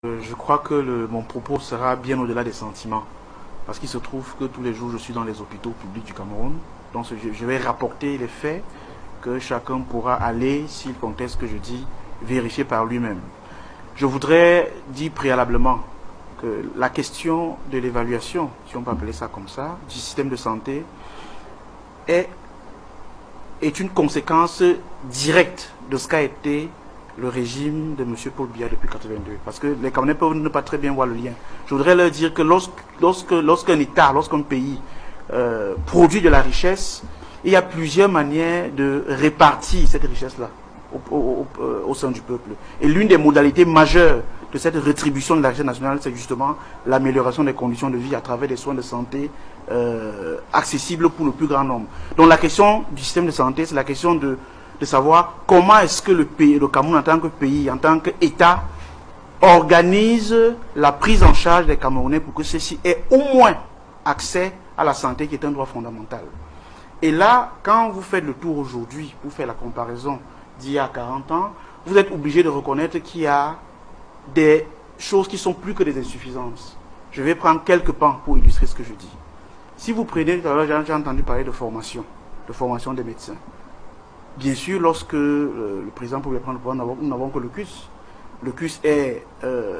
Je crois que mon propos sera bien au-delà des sentiments. Parce qu'il se trouve que tous les jours, je suis dans les hôpitaux publics du Cameroun. Donc, je vais rapporter les faits que chacun pourra aller, s'il conteste ce que je dis, vérifier par lui-même. Je voudrais dire préalablement que la question de l'évaluation, si on peut appeler ça comme ça, du système de santé est une conséquence directe de ce qu'a été le régime de M. Paul Biya depuis 1982. Parce que les Camerounais peuvent ne pas très bien voir le lien. Je voudrais leur dire que lorsqu'un État, lorsqu'un pays produit de la richesse, il y a plusieurs manières de répartir cette richesse-là au sein du peuple. Et l'une des modalités majeures de cette rétribution de la richesse nationale, c'est justement l'amélioration des conditions de vie à travers des soins de santé accessibles pour le plus grand nombre. Donc la question du système de santé, c'est la question de savoir comment est-ce que le Cameroun en tant que pays, en tant qu'État, organise la prise en charge des Camerounais pour que ceux-ci aient au moins accès à la santé qui est un droit fondamental. Et là, quand vous faites le tour aujourd'hui, vous faites la comparaison d'il y a 40 ans, vous êtes obligé de reconnaître qu'il y a des choses qui sont plus que des insuffisances. Je vais prendre quelques pans pour illustrer ce que je dis. Si vous prenez, tout à l'heure, j'ai entendu parler de formation des médecins. Bien sûr, lorsque le président pouvait prendre le pouvoir, nous n'avons que le CUS. Le CUS est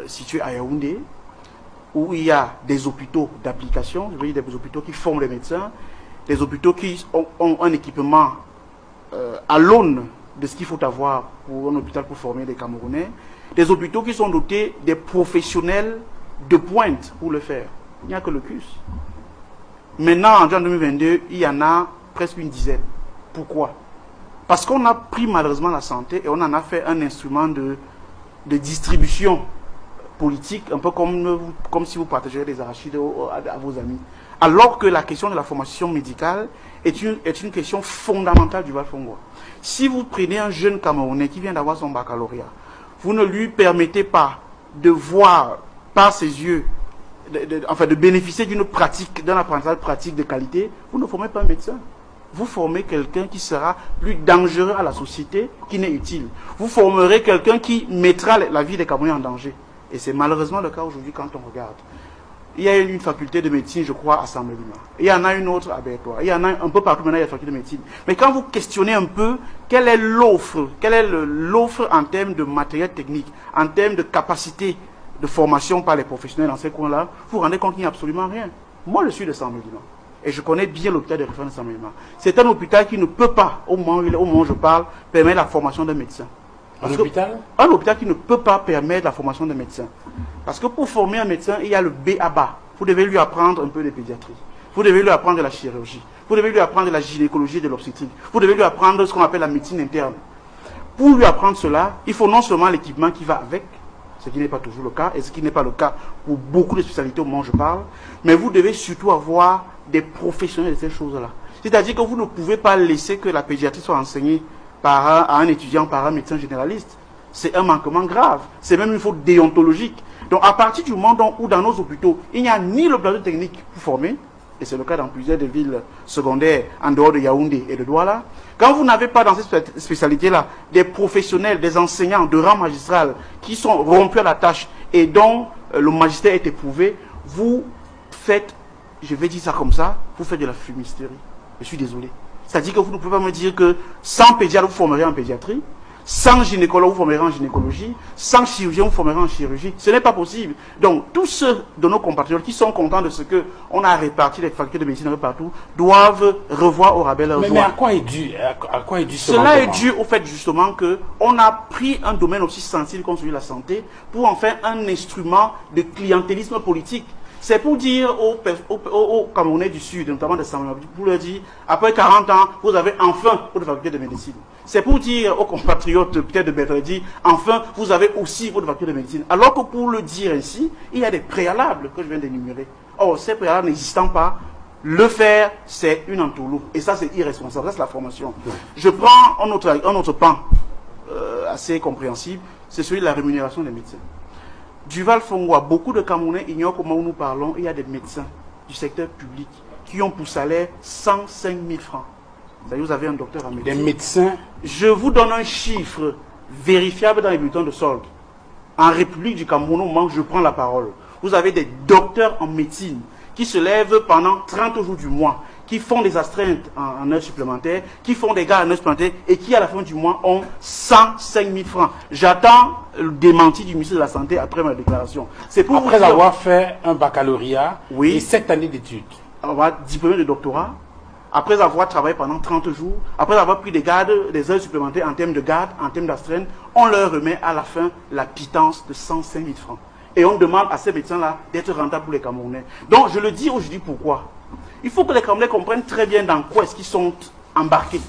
situé à Yaoundé, où il y a des hôpitaux d'application, je veux dire des hôpitaux qui forment les médecins, des hôpitaux qui ont un équipement à l'aune de ce qu'il faut avoir pour un hôpital pour former les Camerounais, des hôpitaux qui sont dotés des professionnels de pointe pour le faire. Il n'y a que le CUS. Maintenant, en juin 2022, il y en a presque une dizaine. Pourquoi ? Parce qu'on a pris malheureusement la santé et on en a fait un instrument de distribution politique, un peu comme si vous partagez des arachides à vos amis. Alors que la question de la formation médicale est une question fondamentale du Val-Fongwa. Si vous prenez un jeune Camerounais qui vient d'avoir son baccalauréat, vous ne lui permettez pas de voir par ses yeux, de bénéficier d'un apprentissage pratique de qualité, vous ne formez pas un médecin. Vous formez quelqu'un qui sera plus dangereux à la société, qui n'est utile. Vous formerez quelqu'un qui mettra la vie des Camerounais en danger. Et c'est malheureusement le cas aujourd'hui quand on regarde. Il y a une faculté de médecine, je crois, à Saint-Melina. Il y en a une autre à Bertois. Il y en a un peu partout maintenant, il y a une faculté de médecine. Mais quand vous questionnez un peu, quelle est l'offre en termes de matériel technique, en termes de capacité de formation par les professionnels dans ces coins-là, vous vous rendez compte qu'il n'y a absolument rien. Moi, je suis de Saint-Melina. Et je connais bien l'hôpital de référence de Saint-Melina. C'est un hôpital qui ne peut pas, au moment où je parle, permettre la formation d'un médecin. Un hôpital ? Un hôpital qui ne peut pas permettre la formation d'un médecin. Parce que pour former un médecin, il y a le B à bas. Vous devez lui apprendre un peu de pédiatrie. Vous devez lui apprendre de la chirurgie. Vous devez lui apprendre de la gynécologie et de l'obstétrique. Vous devez lui apprendre ce qu'on appelle la médecine interne. Pour lui apprendre cela, il faut non seulement l'équipement qui va avec, ce qui n'est pas toujours le cas, et ce qui n'est pas le cas pour beaucoup de spécialités au moment où je parle, mais vous devez surtout avoir des professionnels de ces choses-là. C'est-à-dire que vous ne pouvez pas laisser que la pédiatrie soit enseignée à un étudiant, par un médecin généraliste. C'est un manquement grave. C'est même une faute déontologique. Donc à partir du moment où dans nos hôpitaux, il n'y a ni le plateau technique pour former, et c'est le cas dans plusieurs des villes secondaires en dehors de Yaoundé et de Douala, quand vous n'avez pas dans cette spécialité-là des professionnels, des enseignants de rang magistral qui sont rompus à la tâche et dont le magistère est éprouvé, vous faites, je vais dire ça comme ça, vous faites de la fumisterie. Je suis désolé. C'est-à-dire que vous ne pouvez pas me dire que sans pédiatre, vous formerez en pédiatrie, sans gynécologue, vous formerez en gynécologie, sans chirurgien, vous formerez en chirurgie. Ce n'est pas possible. Donc, tous ceux de nos compatriotes qui sont contents de ce qu'on a réparti les facultés de médecine un peu partout, doivent revoir au rabais leurs droits. Mais à quoi est dû Cela est dû au fait justement qu'on a pris un domaine aussi sensible comme celui de la santé pour en faire un instrument de clientélisme politique. C'est pour dire aux Camerounais du Sud, notamment de Saint-Melina, pour leur dire, après 40 ans, vous avez enfin votre faculté de médecine. C'est pour dire aux compatriotes, peut-être de Bertredi, enfin, vous avez aussi votre faculté de médecine. Alors que pour le dire ainsi, il y a des préalables que je viens d'énumérer. Or, ces préalables n'existant pas, le faire, c'est une entourloupe. Et ça, c'est irresponsable. Ça, c'est la formation. Je prends un autre pan assez compréhensible, c'est celui de la rémunération des médecins. Du Val-Fongwa, beaucoup de Camerounais ignorent comment nous parlons. Il y a des médecins du secteur public qui ont pour salaire 105 000 francs. C'est-à-dire, vous avez un docteur en médecine. Des médecins. Je vous donne un chiffre vérifiable dans les bulletins de solde. en République du Cameroun, au moment où je prends la parole, vous avez des docteurs en médecine qui se lèvent pendant 30 jours du mois, qui font des astreintes en heures supplémentaires, qui font des gardes en heures supplémentaires et qui, à la fin du mois, ont 105 000 francs. J'attends le démenti du ministre de la Santé après ma déclaration. C'est pour après avoir fait un baccalauréat et 7 années d'études. Avoir diplômé de doctorat, après avoir travaillé pendant 30 jours, après avoir pris des heures supplémentaires en termes de garde, en termes d'astreinte, on leur remet à la fin la pitance de 105 000 francs. Et on demande à ces médecins-là d'être rentables pour les Camerounais. Donc je le dis aujourd'hui pourquoi. Il faut que les Camerounais comprennent très bien dans quoi est-ce qu'ils sont embarqués.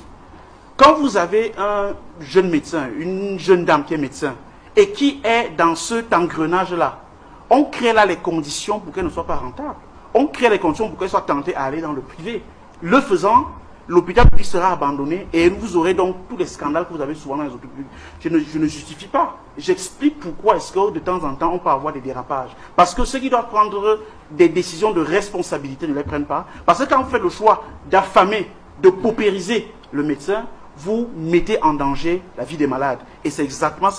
Quand vous avez un jeune médecin, une jeune dame qui est médecin, et qui est dans cet engrenage-là, on crée là les conditions pour qu'elle ne soit pas rentable. On crée les conditions pour qu'elle soit tentée à aller dans le privé. Le faisant, l'hôpital public sera abandonné et vous aurez donc tous les scandales que vous avez souvent dans les hôpitaux publics. Je ne justifie pas. J'explique pourquoi est-ce que de temps en temps on peut avoir des dérapages. Parce que ceux qui doivent prendre des décisions de responsabilité ne les prennent pas. Parce que quand vous faites le choix d'affamer, de paupériser le médecin, vous mettez en danger la vie des malades. Et c'est exactement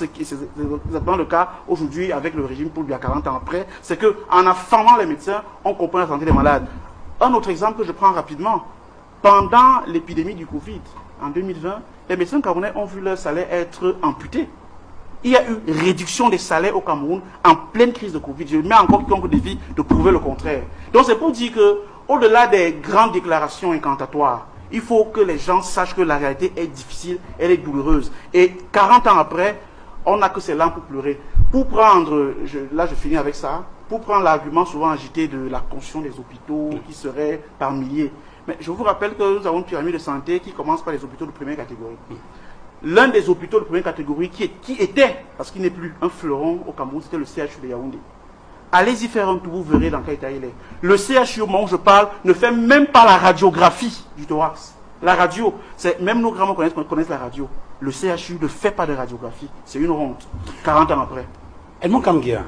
le cas aujourd'hui avec le régime pour il y a 40 ans après. C'est qu'en affamant les médecins, on comprend la santé des malades. Un autre exemple que je prends rapidement. Pendant l'épidémie du Covid, en 2020, les médecins camerounais ont vu leur salaire être amputé. Il y a eu réduction des salaires au Cameroun en pleine crise de Covid. Je mets encore quiconque défi de prouver le contraire. Donc c'est pour dire que, au-delà des grandes déclarations incantatoires, il faut que les gens sachent que la réalité est difficile, elle est douloureuse. Et 40 ans après, on n'a que ces larmes pour pleurer. Pour prendre, là je finis avec ça, pour prendre l'argument souvent agité de la construction des hôpitaux qui seraient par milliers. Mais je vous rappelle que nous avons une pyramide de santé qui commence par les hôpitaux de première catégorie. L'un des hôpitaux de première catégorie qui était, parce qu'il n'est plus un fleuron au Cameroun, c'était le CHU de Yaoundé. Allez-y faire un tour, vous verrez dans quel état il est. Le CHU, au moment où je parle, ne fait même pas la radiographie du thorax. La radio, même nos grands connaissent la radio. Le CHU ne fait pas de radiographie. C'est une honte. 40 ans après. Edmond Kamgia.